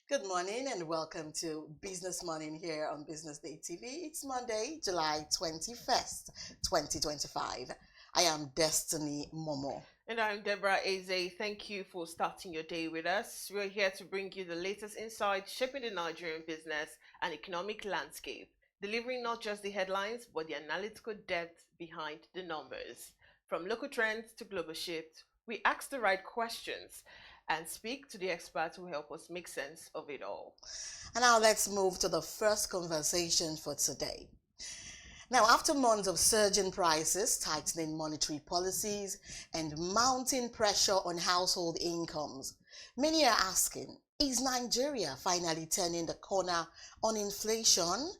Good morning and welcome to Business Morning here on Business Day TV. It's Monday, July 21st, 2025. I am Destiny Momo. And I'm Deborah Eze. Thank you for starting your day with us. We're here to bring you the latest insights shaping the Nigerian business and economic landscape, delivering not just the headlines, but the analytical depth behind the numbers. From local trends to global shifts, we ask the right questions and speak to the experts who help us make sense of it all. And now let's move to the first conversation for today. Now, after months of surging prices, tightening monetary policies, and mounting pressure on household incomes, many are asking, is Nigeria finally turning the corner on inflation?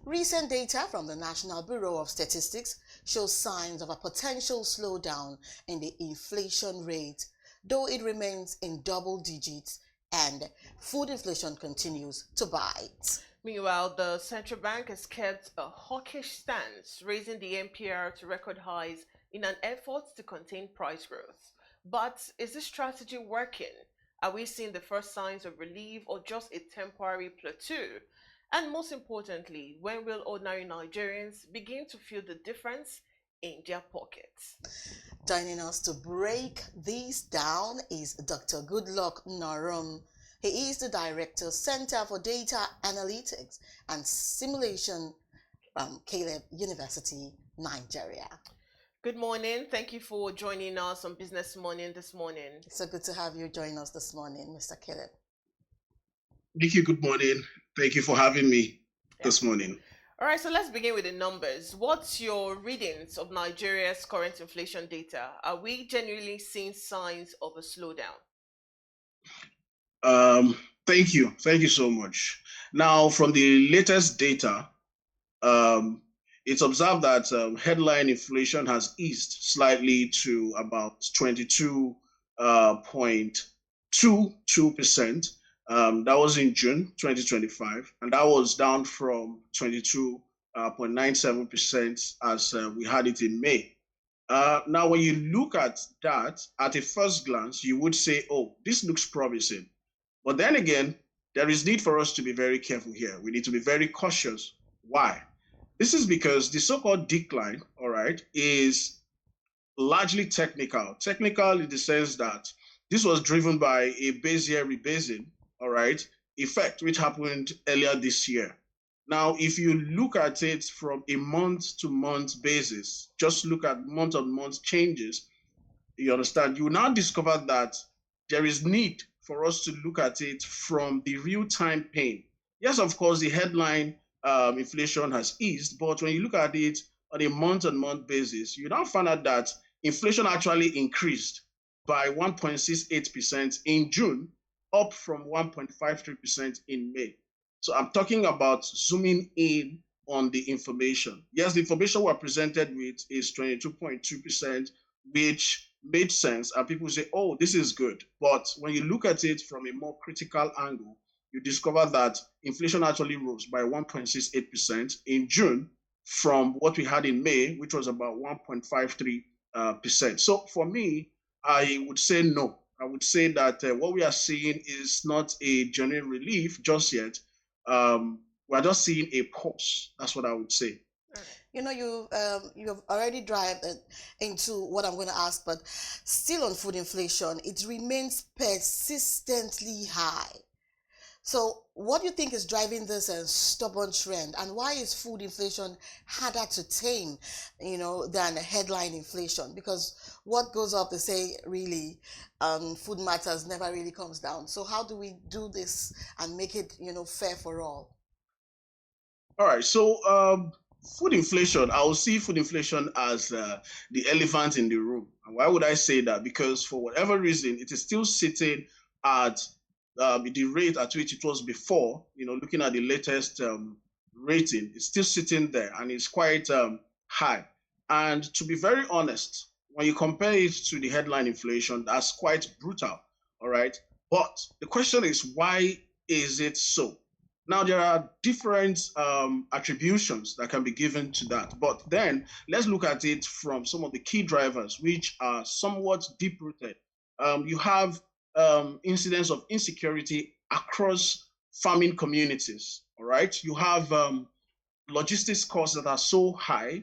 Recent data from the National Bureau of Statistics shows signs of a potential slowdown in the inflation rate, though it remains in double digits and food inflation continues to bite. Meanwhile, the central bank has kept a hawkish stance, raising the MPR to record highs in an effort to contain price growth. But is this strategy working? Are we seeing the first signs of relief or just a temporary plateau? And most importantly, when will ordinary Nigerians begin to feel the difference in their pockets? Joining us to break this down is Dr. Goodluck Narum. He is the Director, Center for Data Analytics and Simulation from Caleb University, Nigeria. Good morning. Thank you for joining us on Business Morning this morning. It's so good to have you join us this morning, Mr. Caleb. Thank you. Good morning. Thank you for having me this morning. All right, so let's begin with the numbers. What's your readings of Nigeria's current inflation data? Are we genuinely seeing signs of a slowdown? Thank you. Thank you so much. Now, from the latest data, it's observed that headline inflation has eased slightly to about 22.22%. That was in June 2025, and that was down from 22.97% as we had it in May. Now, when you look at that, at a first glance, you would say, oh, this looks promising. But then again, there is need for us to be very careful here. We need to be very cautious. Why? This is because the so-called decline, all right, is largely technical. Technical in the sense that this was driven by a base year rebasing, all right, effect, which happened earlier this year. Now, if you look at it from a month-to-month basis, just look at month-on-month changes, you understand, you will now discover that there is need for us to look at it from the real-time pain. Yes, of course, the headline inflation has eased, but when you look at it on a month-on-month basis, you now find out that inflation actually increased by 1.68% in June, up from 1.53% in May. So I'm talking about zooming in on the information. Yes, the information we're presented with is 22.2%, which made sense, and people say, oh, this is good. But when you look at it from a more critical angle, you discover that inflation actually rose by 1.68% in June from what we had in May, which was about 1.53%. So for me, I would say no. I would say that what we are seeing is not a genuine relief just yet. We're just seeing a pause. That's what I would say. You know, you've already dived into what I'm going to ask, but still on food inflation, it remains persistently high. So what do you think is driving this stubborn trend, and why is food inflation harder to tame, than headline inflation? Because what goes up, they say, really, food matters never really comes down. So how do we do this and make it, fair for all? All right. So food inflation, I will see food inflation as the elephant in the room. And why would I say that? Because for whatever reason, it is still sitting at the rate at which it was before. Looking at the latest rating, it's still sitting there, and it's quite high. And to be very honest, when you compare it to the headline inflation, that's quite brutal. All right. But the question is, why is it so? Now, there are different attributions that can be given to that. But then let's look at it from some of the key drivers, which are somewhat deep-rooted. You have incidents of insecurity across farming communities. All right, you have logistics costs that are so high.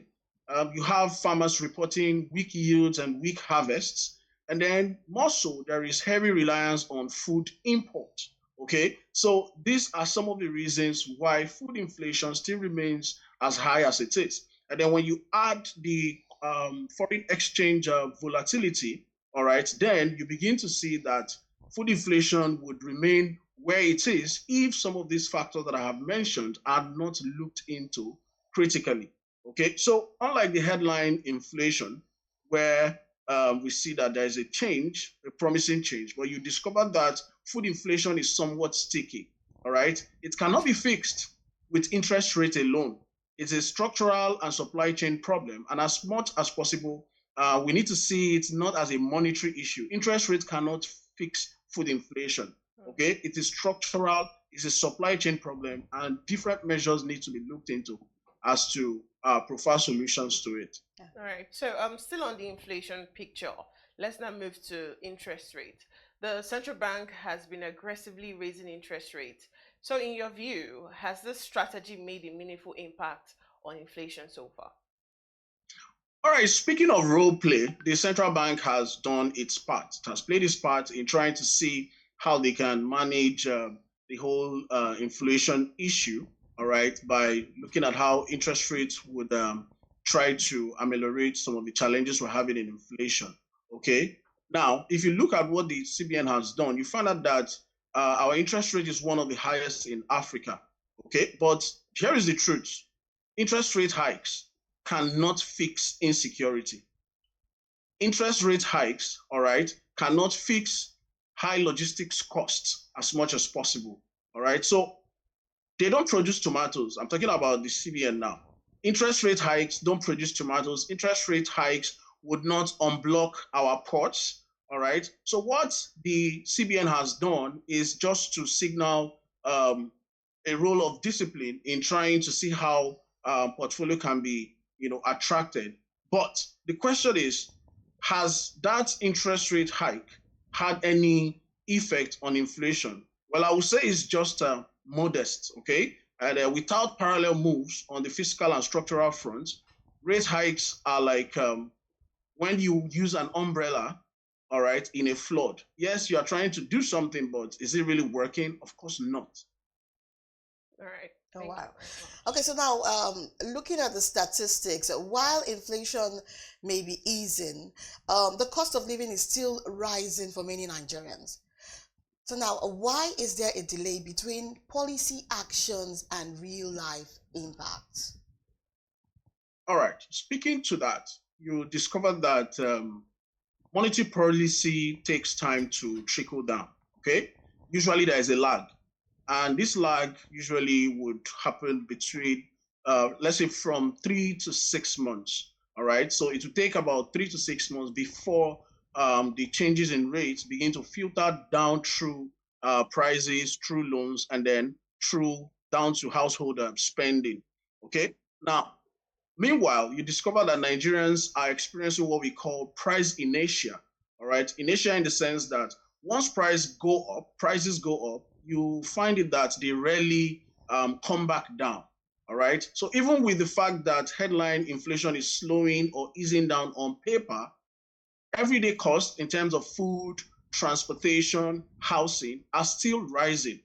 You have farmers reporting weak yields and weak harvests. And then more so, there is heavy reliance on food import. Okay, so these are some of the reasons why food inflation still remains as high as it is. And then when you add the foreign exchange volatility, all right, then you begin to see that food inflation would remain where it is if some of these factors that I have mentioned are not looked into critically. Okay, so unlike the headline inflation, where we see that there is a change, a promising change, but you discover that food inflation is somewhat sticky. All right, it cannot be fixed with interest rate alone. It's a structural and supply chain problem, and as much as possible, we need to see it not as a monetary issue. Interest rate cannot fix food inflation. Okay, it is structural, it's a supply chain problem, and different measures need to be looked into as to provide solutions to it. All right. So still on the inflation picture, let's now move to interest rate. The central bank has been aggressively raising interest rates. So in your view, has this strategy made a meaningful impact on inflation so far? All right, speaking of role play, the central bank has done its part. It has played its part in trying to see how they can manage the whole inflation issue, all right, by looking at how interest rates would try to ameliorate some of the challenges we're having in inflation. Okay. Now, if you look at what the CBN has done, you find out that our interest rate is one of the highest in Africa. Okay. But here is the truth. Interest rate hikes cannot fix insecurity. Interest rate hikes, all right, cannot fix high logistics costs as much as possible. All right. So they don't produce tomatoes. I'm talking about the CBN now. Interest rate hikes don't produce tomatoes. Interest rate hikes would not unblock our ports. All right. So what the CBN has done is just to signal a role of discipline in trying to see how portfolio can be, attracted. But the question is, has that interest rate hike had any effect on inflation? Well, I would say it's just modest, okay? And without parallel moves on the fiscal and structural front, rate hikes are like when you use an umbrella, all right, in a flood. Yes, you are trying to do something, but is it really working? Of course not. All right. Oh, wow. Okay, so now looking at the statistics, while inflation may be easing, the cost of living is still rising for many Nigerians. So now, why is there a delay between policy actions and real life impact? All right, speaking to that, you discover that monetary policy takes time to trickle down, okay? Usually there is a lag. And this lag usually would happen between, let's say, from 3 to 6 months. All right. So it would take about 3 to 6 months before the changes in rates begin to filter down through prices, through loans, and then through down to household spending. Okay. Now, meanwhile, you discover that Nigerians are experiencing what we call price inertia. All right. Inertia in the sense that once prices go up, you find it that they rarely come back down. All right. So even with the fact that headline inflation is slowing or easing down on paper, everyday costs in terms of food, transportation, housing are still rising.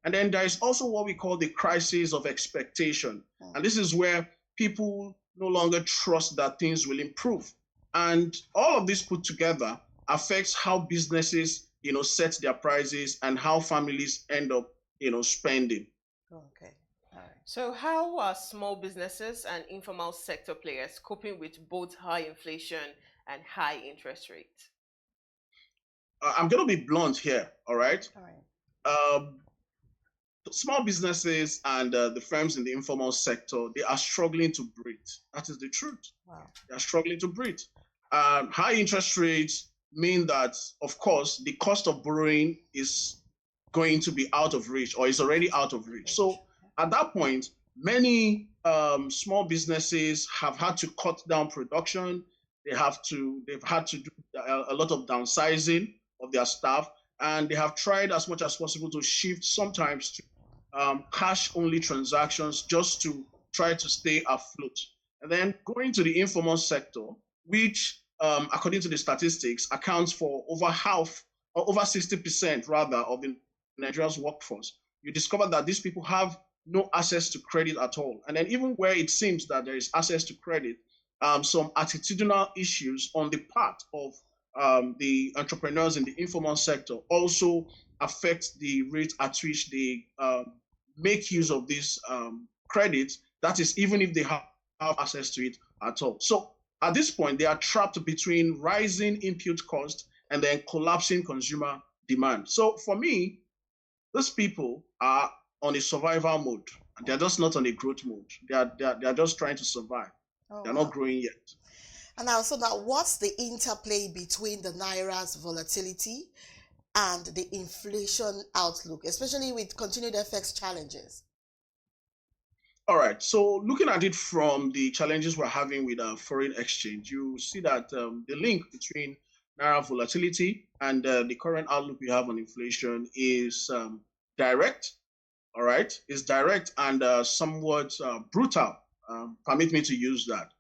And then there is also what we call the crisis of expectation. And this is where people no longer trust that things will improve. And all of this put together affects how businesses set their prices and how families end up, spending. Okay. All right. So how are small businesses and informal sector players coping with both high inflation and high interest rates? I'm going to be blunt here, all right? All right. Small businesses and the firms in the informal sector, they are struggling to breathe. That is the truth. Wow. They are struggling to breathe. High interest rates mean that, of course, the cost of borrowing is going to be out of reach or is already out of reach. So at that point, many small businesses have had to cut down production. They've had to do a lot of downsizing of their staff. and they have tried as much as possible to shift sometimes to cash-only transactions just to try to stay afloat. And then going to the informal sector, which, according to the statistics, accounts for over half or over 60% rather of the Nigeria's workforce. You discover that these people have no access to credit at all. And then even where it seems that there is access to credit, some attitudinal issues on the part of the entrepreneurs in the informal sector also affect the rate at which they make use of this credit. That is, even if they have access to it at all. So at this point, they are trapped between rising input cost and then collapsing consumer demand. So for me, these people are on a survival mode. They're just not on a growth mode. They are just trying to survive. They're not growing yet. And also now, what's the interplay between the Naira's volatility and the inflation outlook, especially with continued FX challenges? All right. So looking at it from the challenges we're having with foreign exchange, you see that the link between Naira volatility and the current outlook we have on inflation is direct. All right. It's direct and somewhat brutal. Permit me to use that.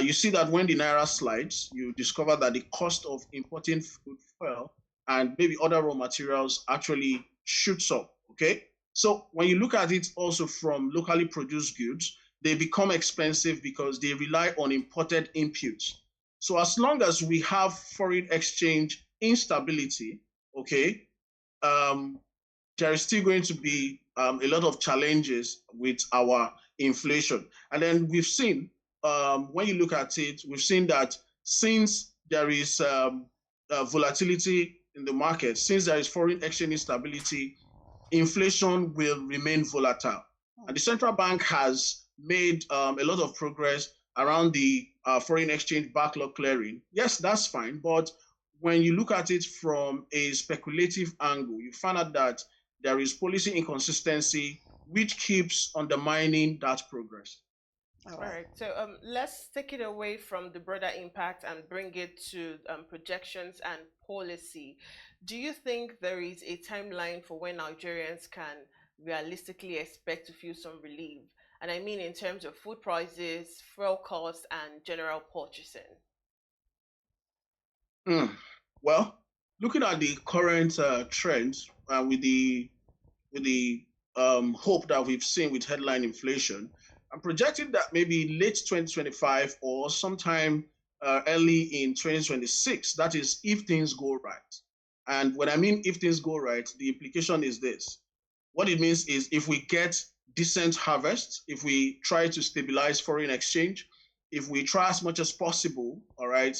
You see that when the Naira slides, you discover that the cost of importing food, fuel, and maybe other raw materials actually shoots up, okay? So when you look at it also from locally produced goods, they become expensive because they rely on imported inputs. So as long as we have foreign exchange instability, okay, there is still going to be a lot of challenges with our inflation. And then we've seen, when you look at it, we've seen that since there is volatility in the market, since there is foreign exchange instability, inflation will remain volatile. And the central bank has made a lot of progress around the foreign exchange backlog clearing. Yes, that's fine. But when you look at it from a speculative angle, you find out that there is policy inconsistency, which keeps undermining that progress. All right. So let's take it away from the broader impact and bring it to projections and policy. Do you think there is a timeline for when Nigerians can realistically expect to feel some relief? And I mean in terms of food prices, fuel costs, and general purchasing. Well, looking at the current trends with the hope that we've seen with headline inflation, I'm projecting that maybe late 2025 or sometime early in 2026. That is, if things go right. And when I mean if things go right, the implication is this. What it means is if we get decent harvests, if we try to stabilize foreign exchange, if we try as much as possible, all right,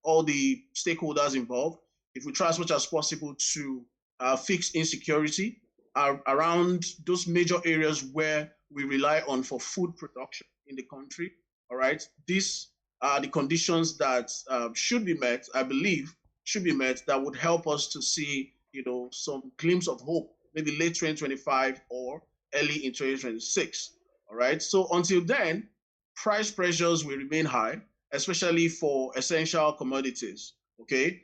all the stakeholders involved, if we try as much as possible to fix insecurity around those major areas where we rely on for food production in the country, all right, these are the conditions that should be met, I believe, should be met that would help us to see, some glimpse of hope, maybe late 2025 or early in 2026, all right? So until then, price pressures will remain high, especially for essential commodities, okay?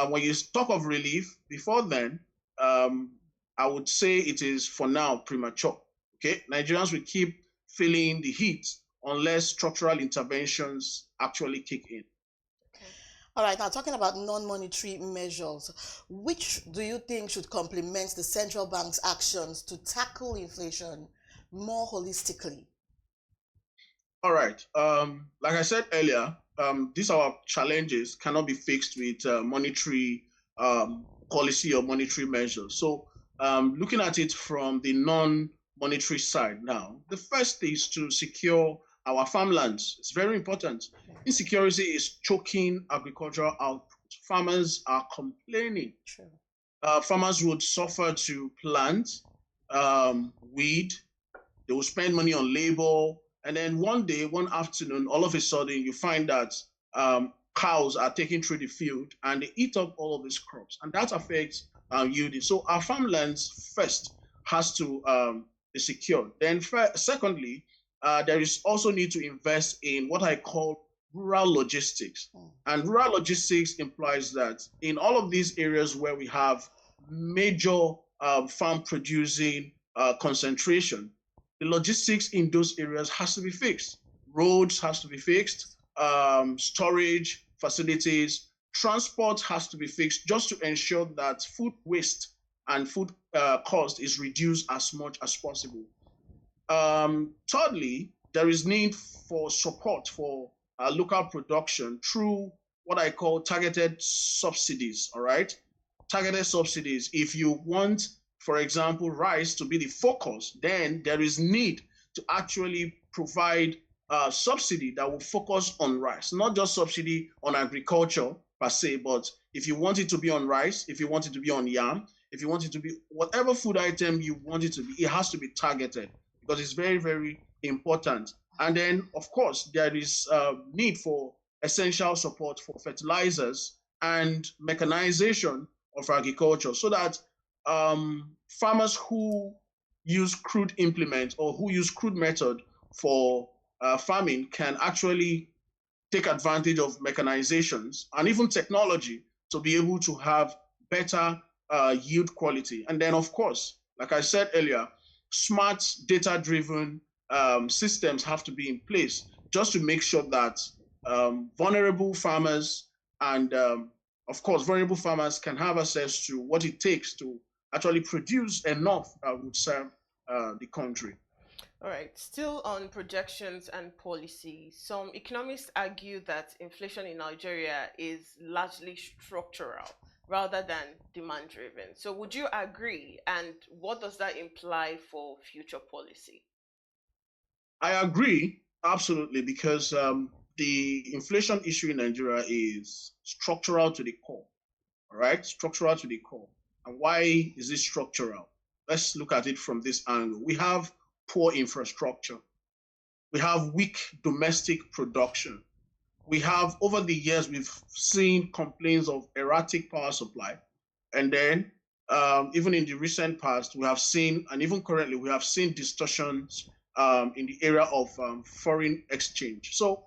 When you talk of relief, before then, I would say it is for now premature, okay? Nigerians will keep feeling the heat unless structural interventions actually kick in. All right, now talking about non-monetary measures, which do you think should complement the central bank's actions to tackle inflation more holistically? All right, like I said earlier, these our challenges cannot be fixed with monetary policy or monetary measures. So looking at it from the non-monetary side now, the first is to secure our farmlands. It's very important. Insecurity is choking agricultural output. Farmers are complaining. Farmers would suffer to plant, weed, they will spend money on labor, and then one day, one afternoon, all of a sudden, you find that cows are taken through the field and they eat up all of these crops, and that affects yielding. So our farmlands first has to be secured. Then secondly, there is also need to invest in what I call rural logistics. And rural logistics implies that in all of these areas where we have major farm producing concentration, the logistics in those areas has to be fixed. Roads has to be fixed, storage facilities, transport has to be fixed just to ensure that food waste and food cost is reduced as much as possible. Thirdly, there is need for support for local production through what I call targeted subsidies, all right? Targeted subsidies. If you want, for example, rice to be the focus, then there is need to actually provide subsidy that will focus on rice, not just subsidy on agriculture per se, but if you want it to be on rice, if you want it to be on yam, if you want it to be whatever food item you want it to be, it has to be targeted because it's very, very important. And then, of course, there is need for essential support for fertilizers and mechanization of agriculture so that farmers who use crude implements or who use crude method for farming can actually take advantage of mechanizations and even technology to be able to have better yield quality. And then, of course, like I said earlier, smart data-driven systems have to be in place just to make sure that vulnerable farmers and, of course, vulnerable farmers can have access to what it takes to actually produce enough that would serve the country. All right, still on projections and policy, some economists argue that inflation in Nigeria is largely structural rather than demand driven. So, would you agree? And what does that imply for future policy? I agree, absolutely, because the inflation issue in Nigeria is structural to the core, all right? Structural to the core. And why is it structural? Let's look at it from this angle. We have poor infrastructure. We have weak domestic production. We have, over the years, we've seen complaints of erratic power supply. And then, even in the recent past, we have seen, and even currently, we have seen distortions in the area of foreign exchange. So,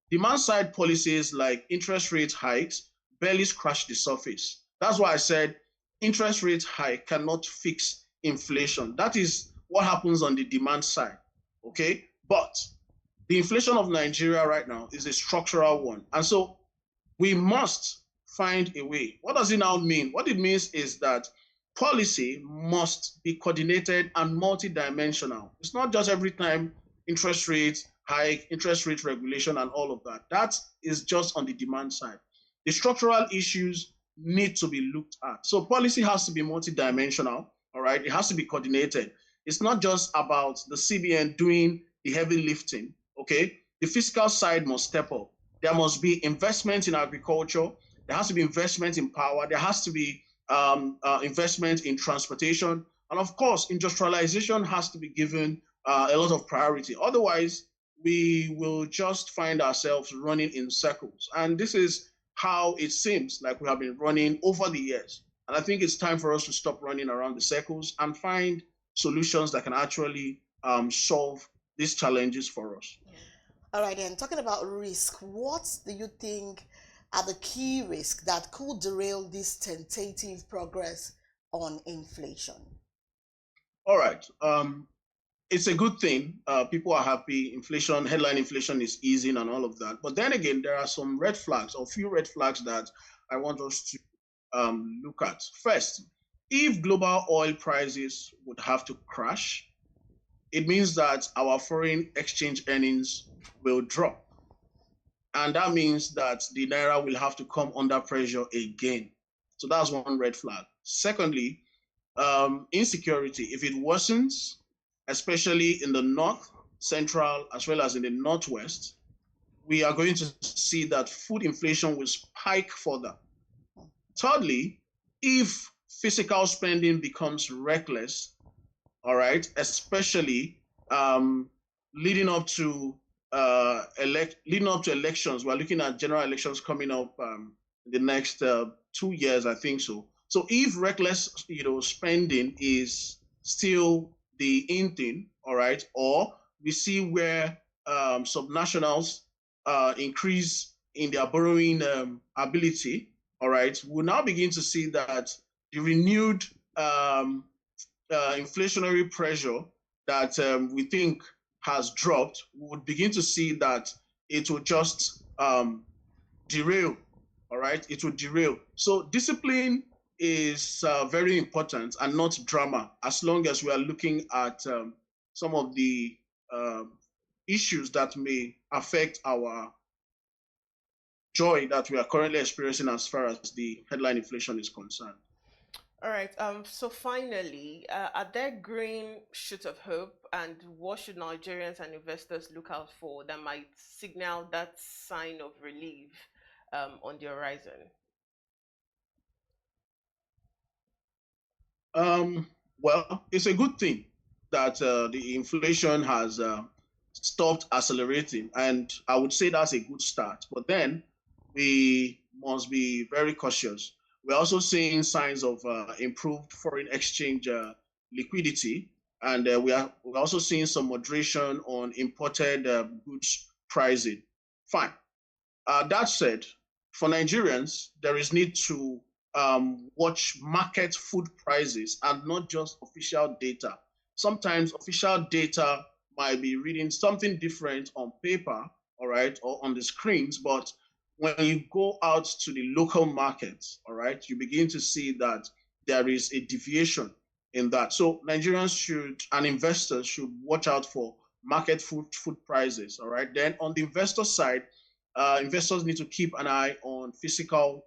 demand side policies like interest rate hikes barely scratch the surface. That's why I said interest rate hike cannot fix inflation. That is what happens on the demand side, okay? But the inflation of Nigeria right now is a structural one. And so we must find a way. What does it now mean? What it means is that policy must be coordinated and multidimensional. It's not just every time interest rates hike, interest rate regulation, and all of that. That is just on the demand side. The structural issues need to be looked at. So policy has to be multidimensional, all right? It has to be coordinated. It's not just about the CBN doing the heavy lifting, okay? The fiscal side must step up. There must be investment in agriculture. There has to be investment in power. There has to be investment in transportation. And of course, industrialization has to be given a lot of priority. Otherwise, we will just find ourselves running in circles. And this is how it seems like we have been running over the years. And I think it's time for us to stop running around the circles and find solutions that can actually solve these challenges for us. All right, and talking about risk, what do you think are the key risks that could derail this tentative progress on inflation? All right. It's a good thing. People are happy. Inflation, headline inflation is easing and all of that. But then again, there are some red flags or few red flags that I want us to look at. First, if global oil prices would have to crash, it means that our foreign exchange earnings will drop. And that means that the Naira will have to come under pressure again. So that's one red flag. Secondly, insecurity. If it worsens, especially in the north, central, as well as in the northwest, we are going to see that food inflation will spike further. Thirdly, if physical spending becomes reckless, all right, especially leading up to elections. We're looking at general elections coming up in the next 2 years, I think so. So if reckless, spending is still the in thing, all right, or we see where subnationals increase in their borrowing ability, all right, we'll now begin to see that the renewed inflationary pressure that we think has dropped, we would begin to see that it will just derail. All right, it will derail. So discipline is very important and not drama, as long as we are looking at some of the issues that may affect our joy that we are currently experiencing as far as the headline inflation is concerned. All right. So finally, are there green shoots of hope, and what should Nigerians and investors look out for that might signal that sign of relief on the horizon? Um, well, it's a good thing that the inflation has stopped accelerating, and I would say that's a good start. But then we must be very cautious. We're also seeing signs of improved foreign exchange liquidity, and we're also seeing some moderation on imported goods pricing. Fine. That said, for Nigerians, there is need to watch market food prices and not just official data. Sometimes official data might be reading something different on paper, all right, or on the screens, but when you go out to the local markets, all right, you begin to see that there is a deviation in that. So Nigerians should and investors should watch out for market food prices, all right. Then on the investor side, investors need to keep an eye on fiscal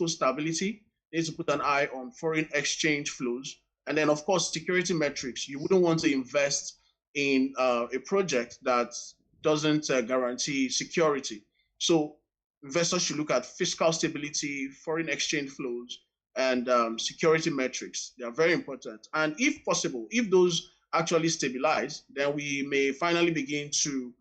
stability. They need to put an eye on foreign exchange flows, and then of course security metrics. You wouldn't want to invest in a project that doesn't guarantee security. So investors should look at fiscal stability, foreign exchange flows, and security metrics. They are very important. And if possible, if those actually stabilize, then we may finally begin to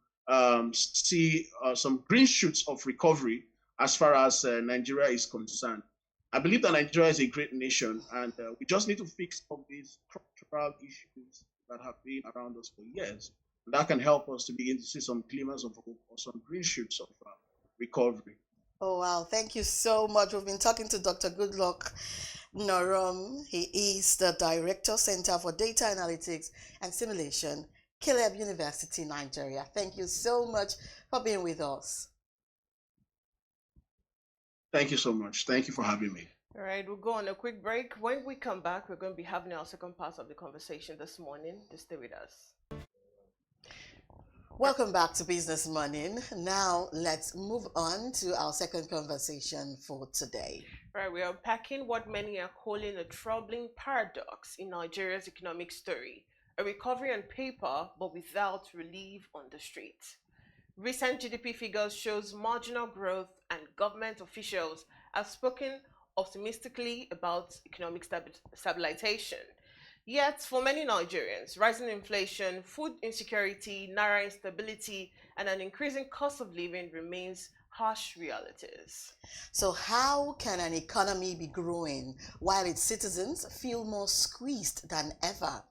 see some green shoots of recovery as far as Nigeria is concerned. I believe that Nigeria is a great nation, and we just need to fix some of these structural issues that have been around us for years. And that can help us to begin to see some glimmers of hope or some green shoots of recovery. Oh, wow. Thank you so much. We've been talking to Dr. Goodluck Norum. He is the Director, Center for Data Analytics and Simulation, Caleb University, Nigeria. Thank you so much for being with us. Thank you so much. Thank you for having me. All right, we'll go on a quick break. When we come back, we're going to be having our second part of the conversation this morning. Just stay with us. Welcome back to Business Morning. Now let's move on to our second conversation for today. Right, we're unpacking what many are calling a troubling paradox in Nigeria's economic story: a recovery on paper, but without relief on the street. Recent GDP figures shows marginal growth, and government officials have spoken optimistically about economic stabilization. Yet, for many Nigerians, rising inflation, food insecurity, Naira instability, and an increasing cost of living remains harsh realities. So how can an economy be growing while its citizens feel more squeezed than ever?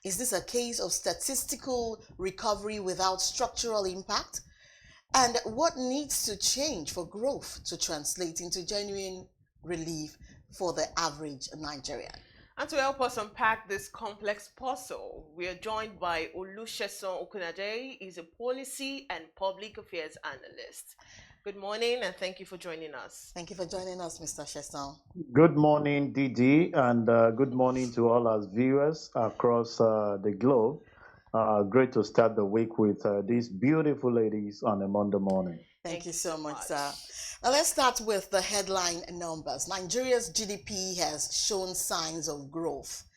Is this a case of statistical recovery without structural impact? And what needs to change for growth to translate into genuine relief for the average Nigerian? And to help us unpack this complex puzzle, we are joined by Olusegun Okunade. He's a policy and public affairs analyst. Good morning, and thank you for joining us. Thank you for joining us, Mr. Sheson. Good morning, Didi, and good morning to all our viewers across the globe. Great to start the week with these beautiful ladies on a Monday morning. Thank you so much, sir. Now let's start with the headline numbers. Nigeria's GDP has shown signs of growth.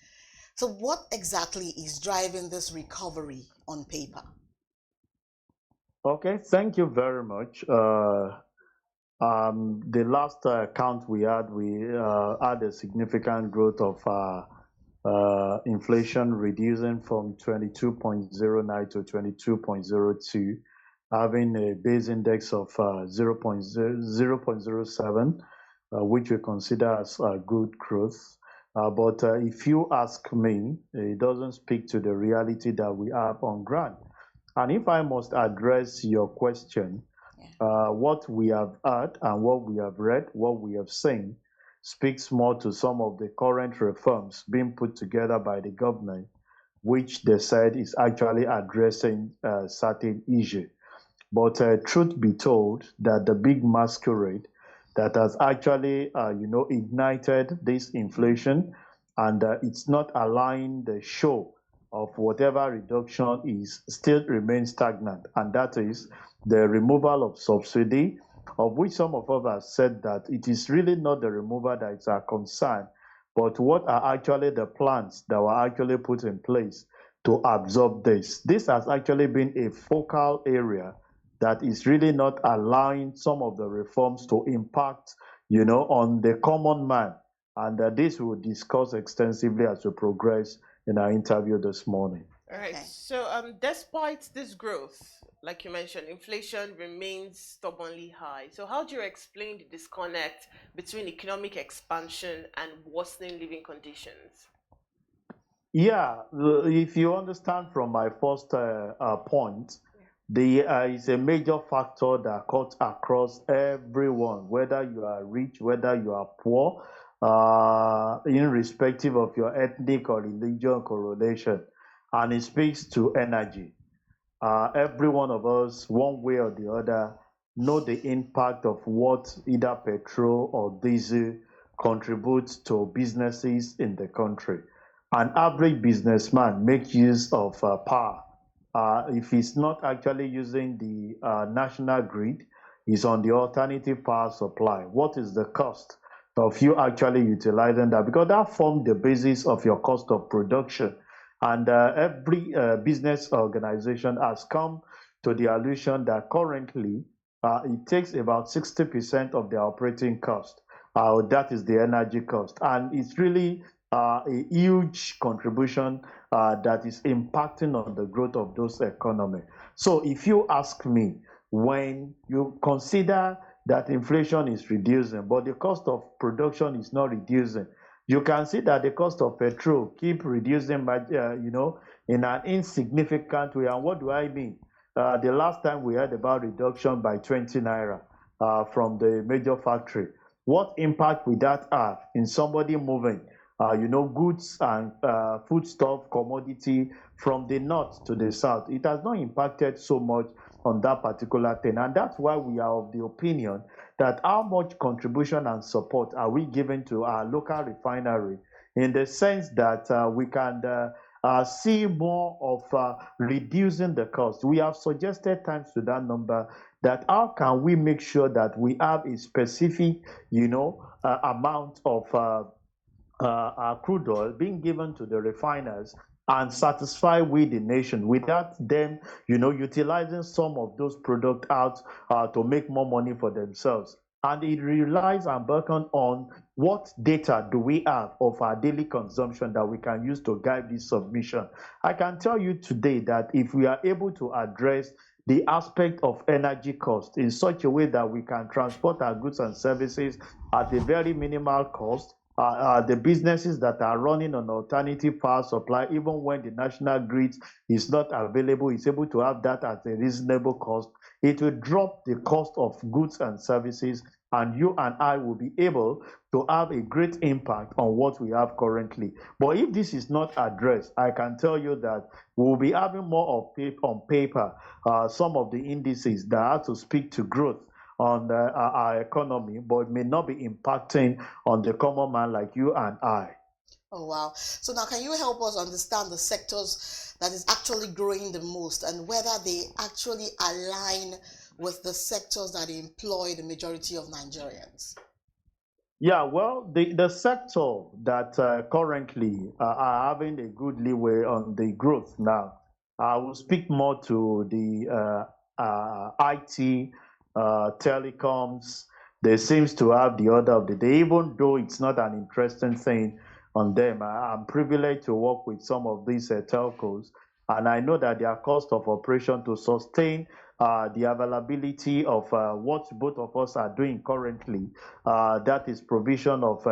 So what exactly is driving this recovery on paper? Okay, thank you very much. The last count we had a significant growth of inflation reducing from 22.09 to 22.02, having a base index of 0.07, which we consider as good growth. But if you ask me, it doesn't speak to the reality that we have on ground. And if I must address your question, what we have heard and what we have read, what we have seen, speaks more to some of the current reforms being put together by the government, which they said is actually addressing certain issues. But truth be told, that the big masquerade that has actually, ignited this inflation, and it's not allowing the show of whatever reduction is still remains stagnant, and that is the removal of subsidy, of which some of us have said that it is really not the removal that is our concern, but what are actually the plans that were actually put in place to absorb this. This has actually been a focal area that is really not allowing some of the reforms to impact, on the common man. And this we'll discuss extensively as we progress in our interview this morning. All right. Okay. So, despite this growth, like you mentioned, inflation remains stubbornly high. So, how do you explain the disconnect between economic expansion and worsening living conditions? Yeah, if you understand from my first point, the is a major factor that cuts across everyone, whether you are rich, whether you are poor, irrespective of your ethnic or religion correlation, and it speaks to energy. Every one of us, one way or the other, know the impact of what either petrol or diesel contributes to businesses in the country. An average businessman makes use of power. If he's not actually using the national grid, he's on the alternative power supply. What is the cost of you actually utilizing that? Because that forms the basis of your cost of production. And every business organization has come to the illusion that currently it takes about 60% of their operating cost. That is the energy cost. And it's really a huge contribution that is impacting on the growth of those economy. So if you ask me, when you consider that inflation is reducing, but the cost of production is not reducing, you can see that the cost of petrol keep reducing by, in an insignificant way. And what do I mean? The last time we heard about reduction by 20 naira from the major factory, what impact will that have in somebody moving, goods and foodstuff commodity from the north to the south? It has not impacted so much on that particular thing, and that's why we are of the opinion that how much contribution and support are we giving to our local refinery, in the sense that we can see more of reducing the cost. We have suggested times to that number that how can we make sure that we have a specific, amount of crude oil being given to the refiners and satisfy with the nation without them, utilizing some of those products out to make more money for themselves. And it relies and beckons on what data do we have of our daily consumption that we can use to guide this submission. I can tell you today that if we are able to address the aspect of energy cost in such a way that we can transport our goods and services at a very minimal cost, the businesses that are running on alternative power supply, even when the national grid is not available, is able to have that at a reasonable cost. It will drop the cost of goods and services, and you and I will be able to have a great impact on what we have currently. But if this is not addressed, I can tell you that we'll be having more of on paper some of the indices that have to speak to growth on our economy, but it may not be impacting on the common man like you and I. Oh, wow. So now can you help us understand the sectors that is actually growing the most and whether they actually align with the sectors that employ the majority of Nigerians? Yeah, well, the sector that currently are having a good leeway on the growth now, I will speak more to the IT, telecoms. They seems to have the order of the day, even though it's not an interesting thing on them. I'm privileged to work with some of these telcos, and I know that their cost of operation to sustain the availability of what both of us are doing currently, that is provision of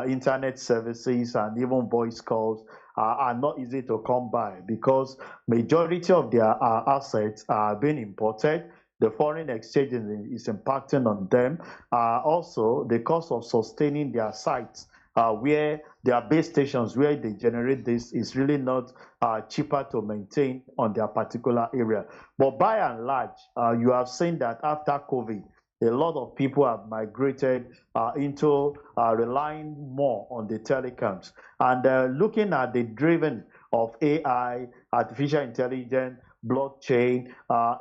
internet services and even voice calls, are not easy to come by because majority of their assets are being imported. The foreign exchange is impacting on them. Also, the cost of sustaining their sites, where their base stations where they generate this is really not cheaper to maintain on their particular area. But by and large, you have seen that after COVID, a lot of people have migrated into relying more on the telecoms and looking at the driven of AI, artificial intelligence, blockchain,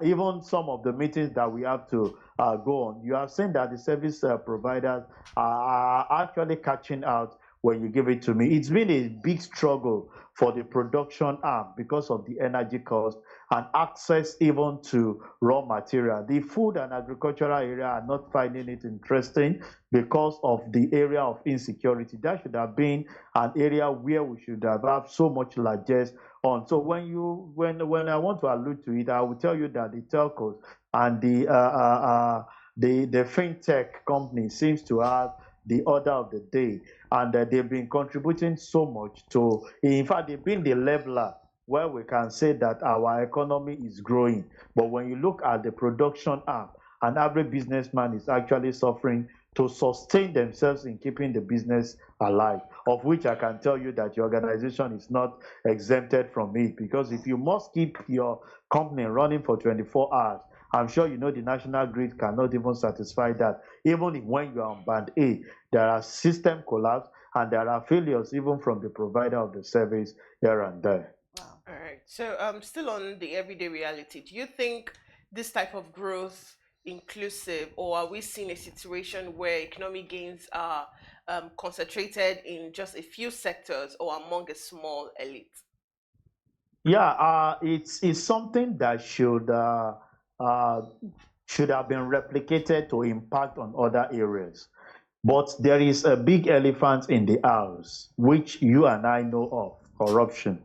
even some of the meetings that we have to go on. You have seen that the service providers are actually catching out when you give it to me. It's been a big struggle for the production arm because of the energy cost and access even to raw material. The food and agricultural area are not finding it interesting because of the area of insecurity. That should have been an area where we should have had so much largesse on. So when I want to allude to it, I will tell you that the telcos and the fintech company seems to have the order of the day, and they've been contributing so much to. In fact, they've been the leveler where we can say that our economy is growing. But when you look at the production arm, an average businessman is actually suffering to sustain themselves in keeping the business alive, of which I can tell you that your organization is not exempted from it, because if you must keep your company running for 24 hours, I'm sure you know the national grid cannot even satisfy that. Even when you are on band A, there are system collapse and there are failures even from the provider of the service here and there. Wow. All right. So, still on the everyday reality, do you think this type of growth inclusive, or are we seeing a situation where economic gains are concentrated in just a few sectors or among a small elite? Yeah, it's something that uh, should have been replicated to impact on other areas. But there is a big elephant in the house, which you and I know of: corruption.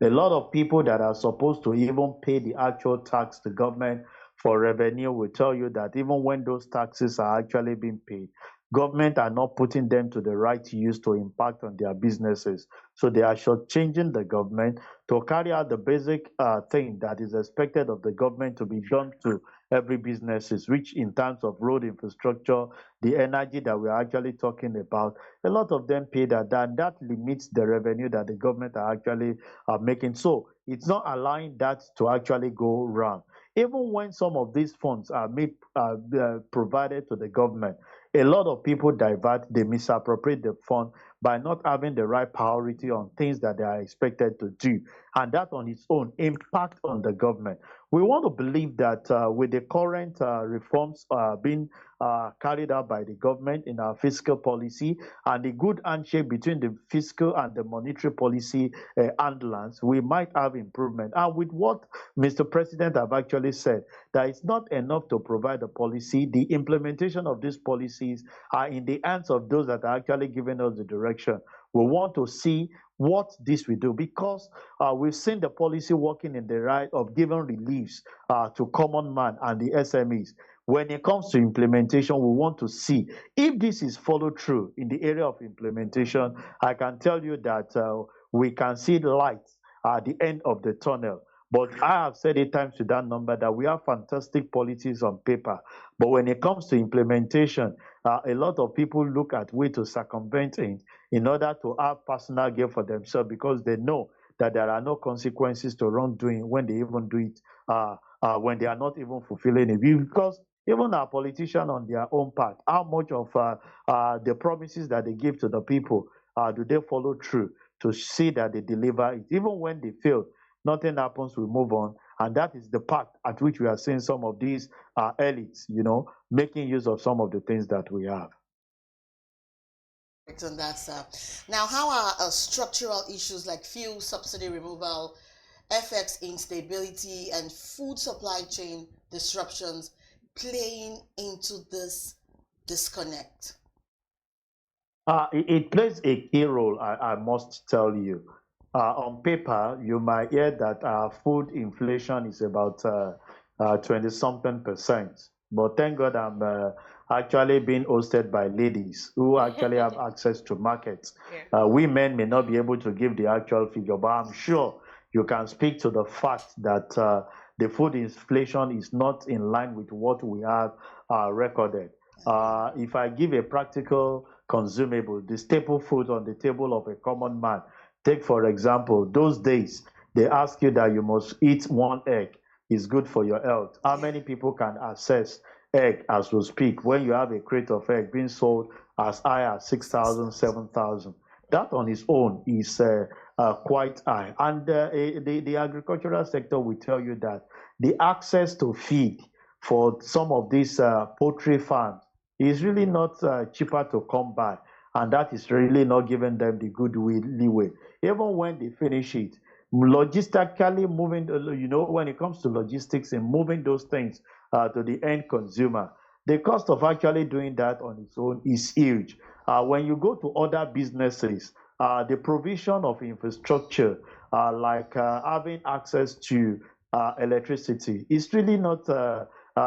A lot of people that are supposed to even pay the actual tax to government for revenue will tell you that even when those taxes are actually being paid, government are not putting them to the right use to impact on their businesses. So they are shortchanging the government to carry out the basic thing that is expected of the government to be done to every businesses, which in terms of road infrastructure, the energy that we're actually talking about, a lot of them pay that limits the revenue that the government are actually making. So it's not allowing that to actually go round. Even when some of these funds are provided to the government, a lot of people divert, they misappropriate the fund by not having the right priority on things that they are expected to do. And that on its own impact on the government. We want to believe that with the current reforms being carried out by the government in our fiscal policy and the good handshake between the fiscal and the monetary policy handlers, we might have improvement. And with what Mr. President have actually said, that it's not enough to provide a policy. The implementation of these policies are in the hands of those that are actually giving us the direction. We want to see what this will do, because we've seen the policy working in the right of giving reliefs to common man and the SMEs. When it comes to implementation, we want to see if this is followed through in the area of implementation. I can tell you that we can see light at the end of the tunnel. But I have said it times to that number that we have fantastic policies on paper. But when it comes to implementation, a lot of people look at way to circumvent it in order to have personal gain for themselves, because they know that there are no consequences to wrongdoing when they even do it, when they are not even fulfilling it. Because even our politicians on their own part, how much of the promises that they give to the people do they follow through to see that they deliver it? Even when they fail, nothing happens, we move on. And that is the part at which we are seeing some of these elites, making use of some of the things that we have. On that, sir. Now, how are structural issues like fuel subsidy removal, FX instability, and food supply chain disruptions playing into this disconnect? It plays a key role, I must tell you. On paper, you might hear that food inflation is about 20 something percent. But thank God I'm actually being hosted by ladies who actually have access to markets. Yeah. We men may not be able to give the actual figure, but I'm sure you can speak to the fact that the food inflation is not in line with what we have recorded. If I give a practical consumable, the staple food on the table of a common man, take for example, those days they ask you that you must eat one egg. Is good for your health. How many people can access egg as we speak when you have a crate of egg being sold as high as 6,000, 7,000? That on its own is quite high. And the agricultural sector will tell you that the access to feed for some of these poultry farms is really not cheaper to come by. And that is really not giving them the good leeway. Even when they finish it, logistically moving, when it comes to logistics and moving those things to the end consumer, the cost of actually doing that on its own is huge. When you go to other businesses, the provision of infrastructure, like having access to electricity, is really not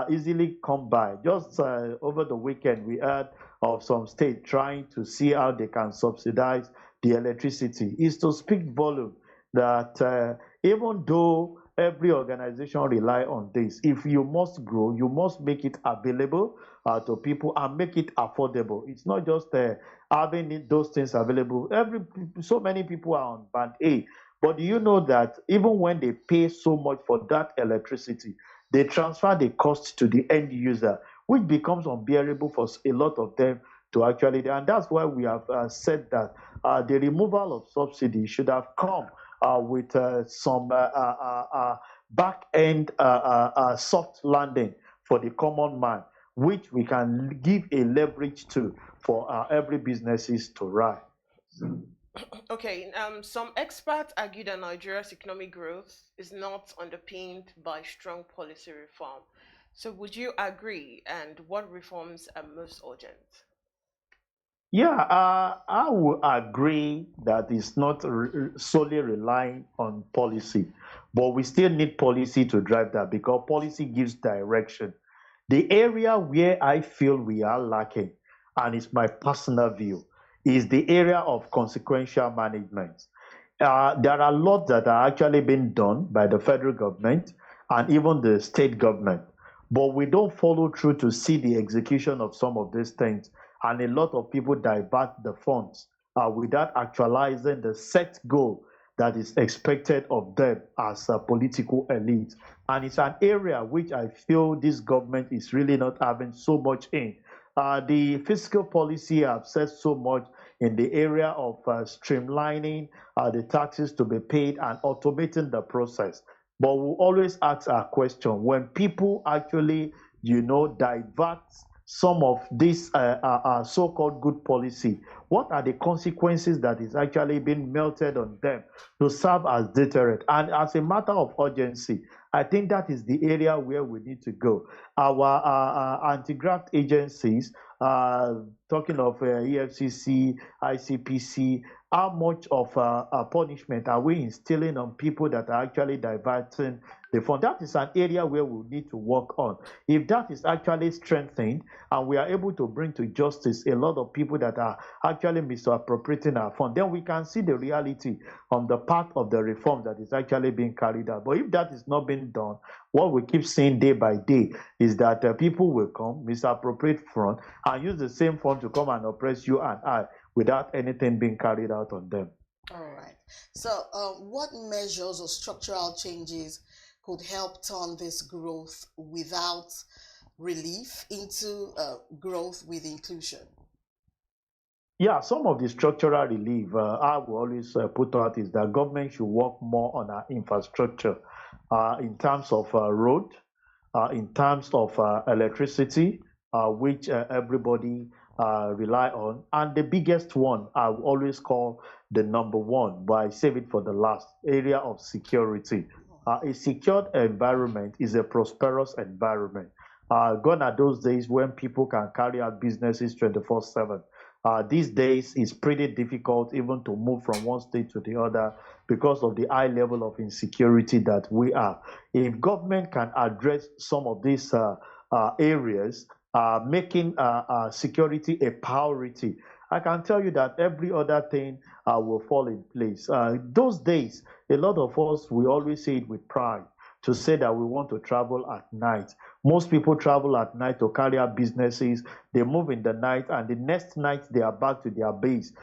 easily come by. Just over the weekend, we heard of some state trying to see how they can subsidize the electricity. Is to speak volume that even though every organization rely on this, if you must grow, you must make it available to people and make it affordable. It's not just having those things available. So many people are on band A, but do you know that even when they pay so much for that electricity, they transfer the cost to the end user, which becomes unbearable for a lot of them to actually, and that's why we have said that the removal of subsidy should have come with some back end soft landing for the common man, which we can give a leverage to for every businesses to ride. Okay, some experts argue that Nigeria's economic growth is not underpinned by strong policy reform. So, would you agree? And what reforms are most urgent? Yeah, I would agree that it's not solely relying on policy, but we still need policy to drive that because policy gives direction. The area where I feel we are lacking, and it's my personal view, is the area of consequential management. There are lots that are actually being done by the federal government and even the state government, but we don't follow through to see the execution of some of these things, and a lot of people divert the funds without actualizing the set goal that is expected of them as a political elite. And it's an area which I feel this government is really not having so much in. The fiscal policy have said so much in the area of streamlining the taxes to be paid and automating the process. But we always ask our question when people actually, divert some of this so-called good policy, what are the consequences that is actually being melted on them to serve as deterrent? And as a matter of urgency, I think that is the area where we need to go. Our anti-graft agencies, talking of EFCC, ICPC, how much of a punishment are we instilling on people that are actually diverting the fund? That is an area where we need to work on. If that is actually strengthened and we are able to bring to justice a lot of people that are actually misappropriating our fund, then we can see the reality on the part of the reform that is actually being carried out. But if that is not being done, what we keep seeing day by day is that people will come, misappropriate fund, and use the same fund to come and oppress you and I without anything being carried out on them. All right. So, what measures or structural changes could help turn this growth without relief into growth with inclusion? Yeah, some of the structural relief I will always put out is that government should work more on our infrastructure in terms of road, in terms of electricity, which everybody rely on. And the biggest one I will always call the number one, but I save it for the last area of security. A secured environment is a prosperous environment. Gone are those days when people can carry out businesses 24/7. These days, it's pretty difficult even to move from one state to the other because of the high level of insecurity that we are. If government can address some of these areas, making security a priority, I can tell you that every other thing will fall in place. Those days, a lot of us, we always say it with pride, to say that we want to travel at night. Most people travel at night to carry out businesses. They move in the night, and the next night they are back to their base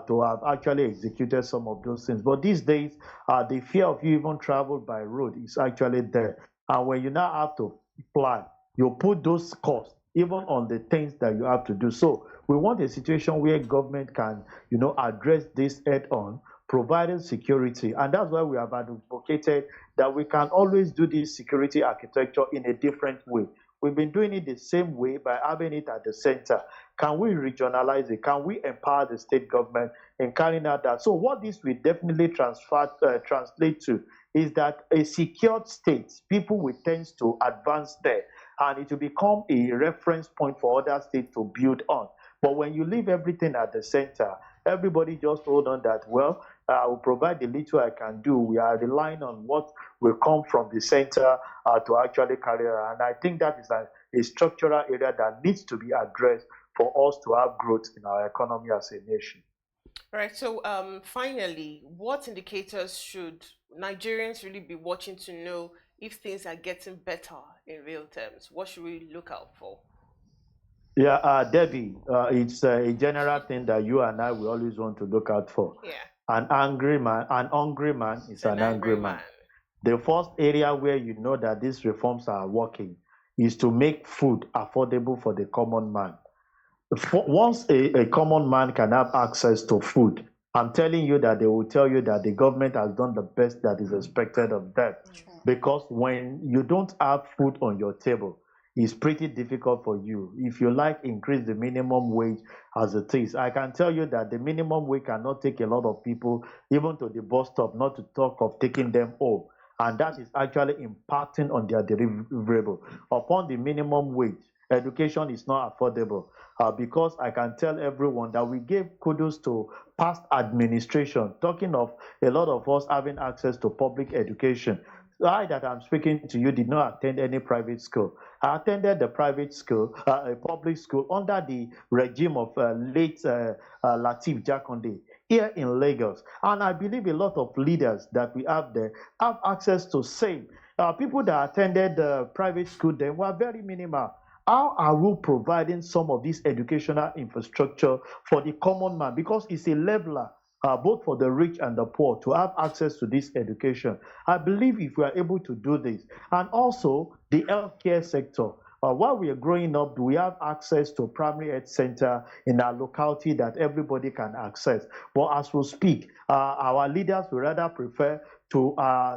to have actually executed some of those things. But these days, the fear of you even travel by road is actually there. And when you now have to fly, you put those costs even on the things that you have to do. So we want a situation where government can, address this head on, providing security. And that's why we have advocated that we can always do this security architecture in a different way. We've been doing it the same way by having it at the center. Can we regionalize it? Can we empower the state government in carrying out that? So what this will definitely translate to is that a secured state, people will tend to advance there, and it will become a reference point for other states to build on. But when you leave everything at the center, everybody just hold on that, well, I will provide the little I can do. We are relying on what will come from the center to actually carry out. And I think that is a structural area that needs to be addressed for us to have growth in our economy as a nation. All right. So, finally, what indicators should Nigerians really be watching to know if things are getting better in real terms? What should we look out for? Yeah, Debbie, it's a general thing that you and I will always want to look out for. Yeah. An hungry man is an angry man. The first area where you know that these reforms are working is to make food affordable for the common man. Once a common man can have access to food, I'm telling you that they will tell you that the government has done the best that is expected of them. Because when you don't have food on your table, it's pretty difficult for you. If you like, increase the minimum wage as it is. I can tell you that the minimum wage cannot take a lot of people even to the bus stop, not to talk of taking them home. And that is actually impacting on their deliverable. Upon the minimum wage, education is not affordable because I can tell everyone that we gave kudos to past administration, talking of a lot of us having access to public education. I that I'm speaking to you did not attend any private school. I attended the private school, a public school under the regime of late Latif Jakonde here in Lagos. And I believe a lot of leaders that we have there have access to same. People that attended the private school then were very minimal. How are we providing some of this educational infrastructure for the common man? Because it's a leveler, both for the rich and the poor, to have access to this education. I believe if we are able to do this, and also the healthcare sector, while we are growing up, do we have access to primary health center in our locality that everybody can access? But as we speak, our leaders would rather prefer to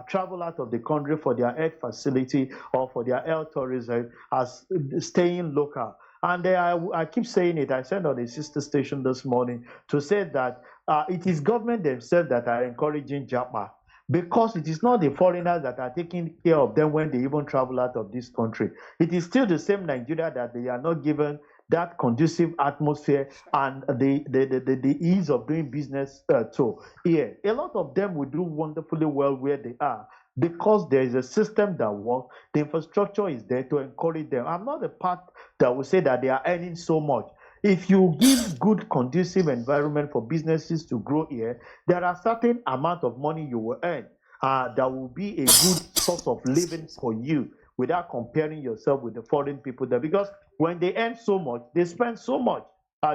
travel out of the country for their health facility or for their health tourism as staying local. And I keep saying it. I said on a sister station this morning to say that it is government themselves that are encouraging Japa, because it is not the foreigners that are taking care of them when they even travel out of this country. It is still the same Nigeria that they are not given that conducive atmosphere and the ease of doing business too. Yeah, a lot of them will do wonderfully well where they are because there is a system that works. The infrastructure is there to encourage them. I'm not the part that will say that they are earning so much. If you give good conducive environment for businesses to grow here, there are certain amount of money you will earn that will be a good source of living for you without comparing yourself with the foreign people there. Because when they earn so much, they spend so much.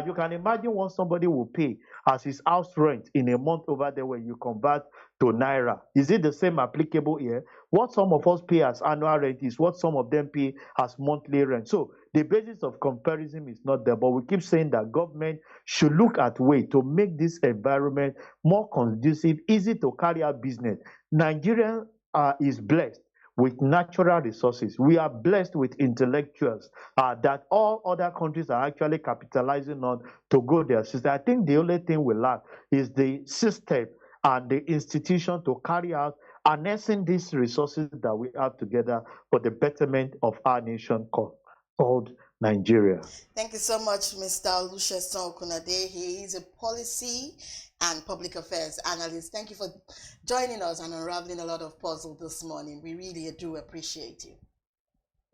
You can imagine what somebody will pay as his house rent in a month over there when you convert to Naira. Is it the same applicable here? What some of us pay as annual rent is what some of them pay as monthly rent. So the basis of comparison is not there, but we keep saying that government should look at ways to make this environment more conducive, easy to carry out business. Nigeria is blessed with natural resources. We are blessed with intellectuals that all other countries are actually capitalizing on to grow their system. I think the only thing we lack is the system and the institution to carry out harnessing these resources that we have together for the betterment of our nation called Nigeria. Thank you so much, Mr. Lucius Okunade. He is a policy and public affairs analyst. Thank you for joining us and unraveling a lot of puzzle this morning. We really do appreciate you.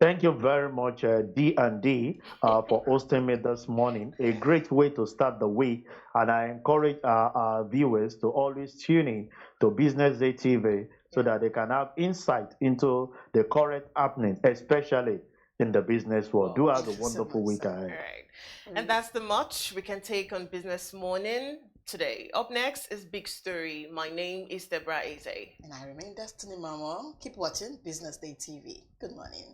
Thank you very much, D&D, for hosting me this morning. A great way to start the week, and I encourage our viewers to always tune in to Business Day TV so that they can have insight into the current happening, especially in the business world. Do have a wonderful week ahead. All right. And that's the much we can take on Business Morning today. Up next is Big Story. My name is Deborah Eze. And I remain Destiny Mama. Keep watching Business Day TV. Good morning.